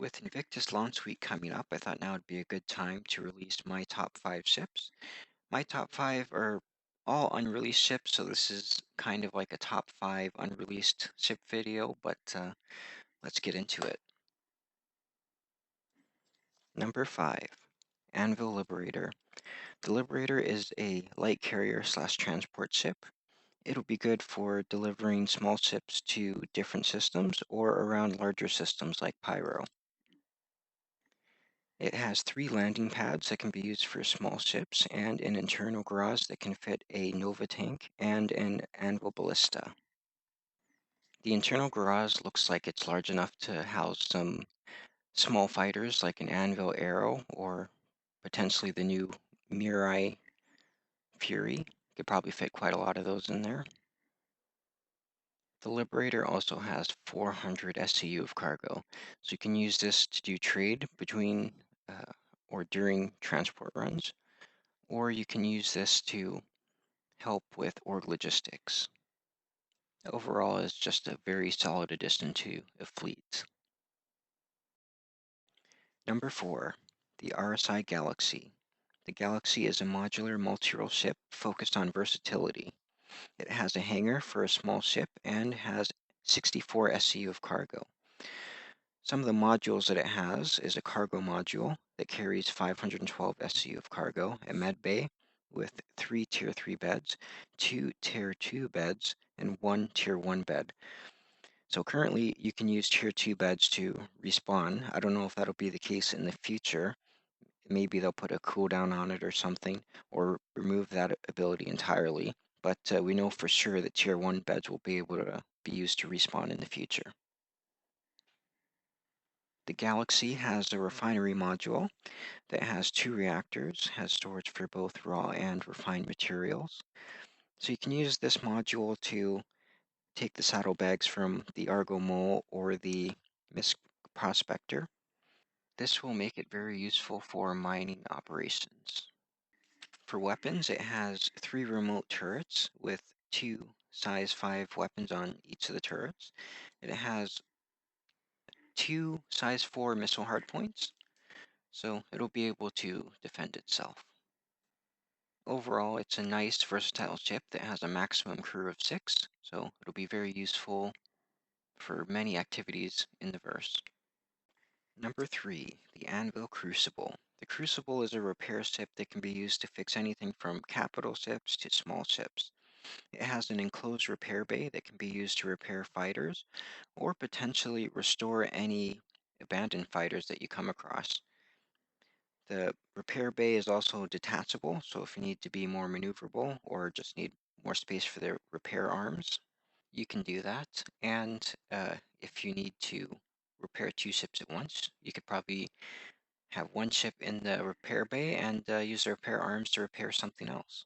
With Invictus Launch Week coming up, I thought now would be a good time to release my top 5 ships. My top 5 are all unreleased ships, so this is kind of like a top 5 unreleased ship video, but let's get into it. Number 5, Anvil Liberator. The Liberator is a light carrier slash transport ship. It'll be good for delivering small ships to different systems or around larger systems like Pyro. It has 3 landing pads that can be used for small ships and an internal garage that can fit a Nova tank and an Anvil ballista. The internal garage looks like it's large enough to house some small fighters like an Anvil Arrow or potentially the new Mirai Fury. Could probably fit quite a lot of those in there. The Liberator also has 400 SCU of cargo, so you can use this to do trade between or during transport runs, or you can use this to help with org logistics. Overall, it's just a very solid addition to a fleet. Number 4, the RSI Galaxy. The Galaxy is a modular multi-role ship focused on versatility. It has a hangar for a small ship and has 64 SCU of cargo. Some of the modules that it has is a cargo module that carries 512 SCU of cargo, a med bay with 3 Tier 3 beds, 2 Tier 2 beds, and 1 Tier 1 bed. So currently you can use Tier 2 beds to respawn. I don't know if that'll be the case in the future. Maybe they'll put a cooldown on it or something, or remove that ability entirely. But we know for sure that Tier 1 beds will be able to be used to respawn in the future. The Galaxy has a refinery module that has 2 reactors, has storage for both raw and refined materials. So you can use this module to take the saddlebags from the Argo Mole or the Misk Prospector. This will make it very useful for mining operations. For weapons, it has 3 remote turrets with 2 size 5 weapons on each of the turrets. It has 2 size 4 missile hardpoints, so it'll be able to defend itself. Overall, it's a nice, versatile ship that has a maximum crew of 6, so it'll be very useful for many activities in the verse. Number 3, the Anvil Crucible. The Crucible is a repair ship that can be used to fix anything from capital ships to small ships. It has an enclosed repair bay that can be used to repair fighters or potentially restore any abandoned fighters that you come across. The repair bay is also detachable, so if you need to be more maneuverable or just need more space for the repair arms, you can do that. And if you need to repair 2 ships at once, you could probably have 1 ship in the repair bay and use the repair arms to repair something else.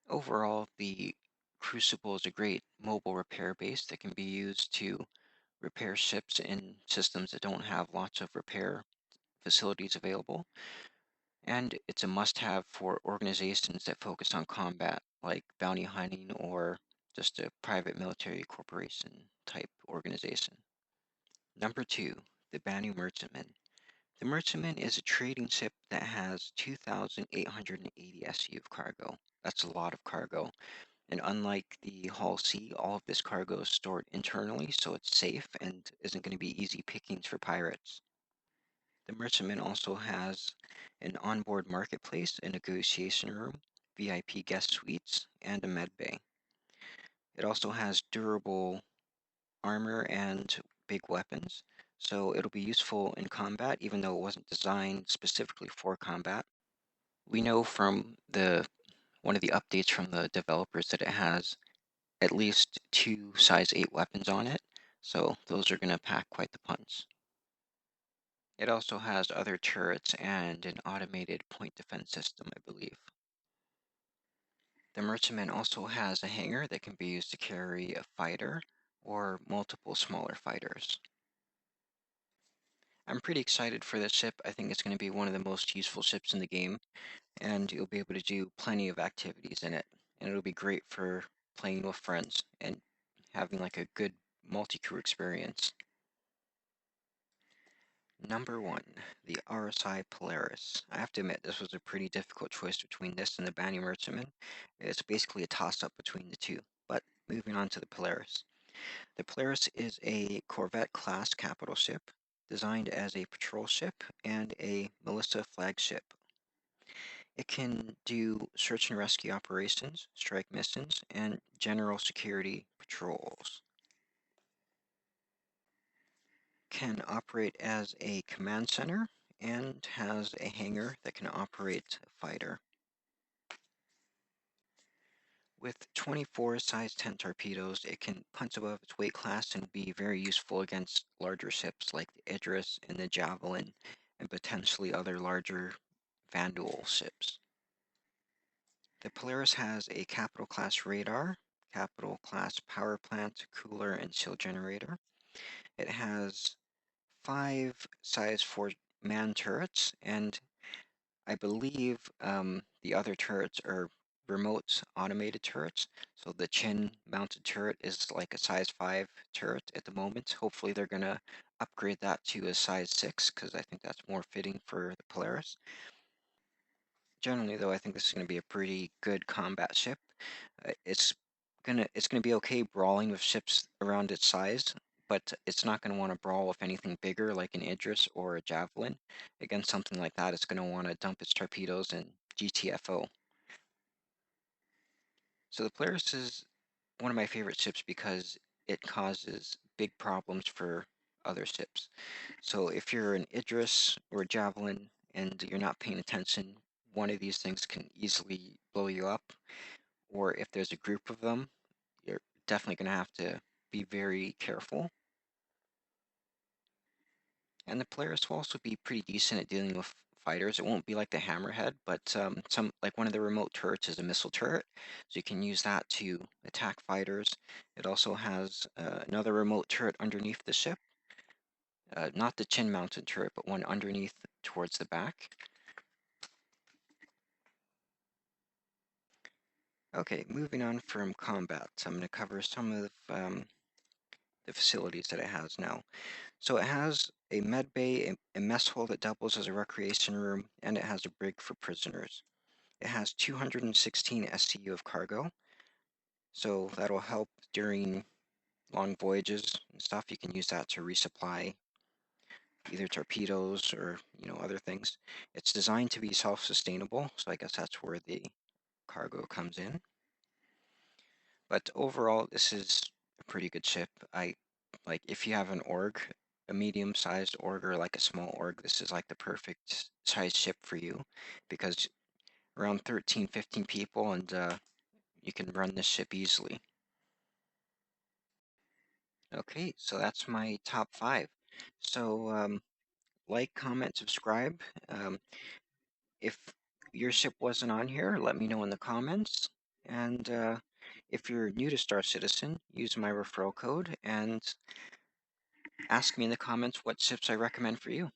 Overall, the Crucible is a great mobile repair base that can be used to repair ships in systems that don't have lots of repair facilities available. And it's a must-have for organizations that focus on combat, like bounty hunting or just a private military corporation type organization. Number 2, the Banu Merchantman. The Merchantman is a trading ship that has 2,880 SU of cargo. That's a lot of cargo. And unlike the Hull C, all of this cargo is stored internally, so it's safe and isn't going to be easy pickings for pirates. The Merchantman also has an onboard marketplace, a negotiation room, VIP guest suites, and a med bay. It also has durable armor and big weapons, so it'll be useful in combat even though it wasn't designed specifically for combat. We know from one of the updates from the developers that it has at least 2 size 8 weapons on it, so those are going to pack quite the punch. It also has other turrets and an automated point defense system, I believe. The Merchantman also has a hangar that can be used to carry a fighter or multiple smaller fighters. I'm pretty excited for this ship. I think it's going to be one of the most useful ships in the game, and you'll be able to do plenty of activities in it. And it'll be great for playing with friends and having like a good multi-crew experience. Number 1, the RSI Polaris. I have to admit, this was a pretty difficult choice between this and the Banny Merchantman. It's basically a toss-up between the two. But moving on to the Polaris. The Polaris is a Corvette-class capital ship, designed as a patrol ship and a militia flagship. It can do search and rescue operations, strike missions, and general security patrols. Can operate as a command center and has a hangar that can operate a fighter. With 24 size 10 torpedoes, it can punch above its weight class and be very useful against larger ships like the Idris and the Javelin, and potentially other larger Vandal ships. The Polaris has a capital class radar, capital class power plant, cooler, and shield generator. It has 5 size 4 man turrets, and I believe the other turrets are remote automated turrets. So the chin mounted turret is like a size 5 turret at the moment. Hopefully they're going to upgrade that to a size 6 because I think that's more fitting for the Polaris. Generally though, I think this is going to be a pretty good combat ship. It's gonna be okay brawling with ships around its size, but it's not gonna want to brawl with anything bigger like an Idris or a Javelin. Against something like that, it's gonna want to dump its torpedoes and GTFO. So the Polaris is one of my favorite ships because it causes big problems for other ships. So if you're an Idris or a Javelin and you're not paying attention, one of these things can easily blow you up. Or if there's a group of them, you're definitely going to have to be very careful. And the Polaris will also be pretty decent at dealing with fighters. It won't be like the Hammerhead, but like one of the remote turrets is a missile turret, so you can use that to attack fighters. It also has another remote turret underneath the ship, not the chin-mounted turret, but one underneath towards the back. Okay, moving on from combat, I'm going to cover some of the facilities that it has now. So it has a med bay, a mess hall that doubles as a recreation room, and it has a brig for prisoners. It has 216 SCU of cargo, so that'll help during long voyages and stuff. You can use that to resupply either torpedoes or other things. It's designed to be self-sustainable, so I guess that's where the cargo comes in. But overall, this is a pretty good ship. Like if you have an org, a medium-sized org or like a small org, this is like the perfect size ship for you because around 13, 15 people and you can run this ship easily. Okay, so that's my top 5. So like, comment, subscribe. If your ship wasn't on here, let me know in the comments. And if you're new to Star Citizen, use my referral code and ask me in the comments what ships I recommend for you.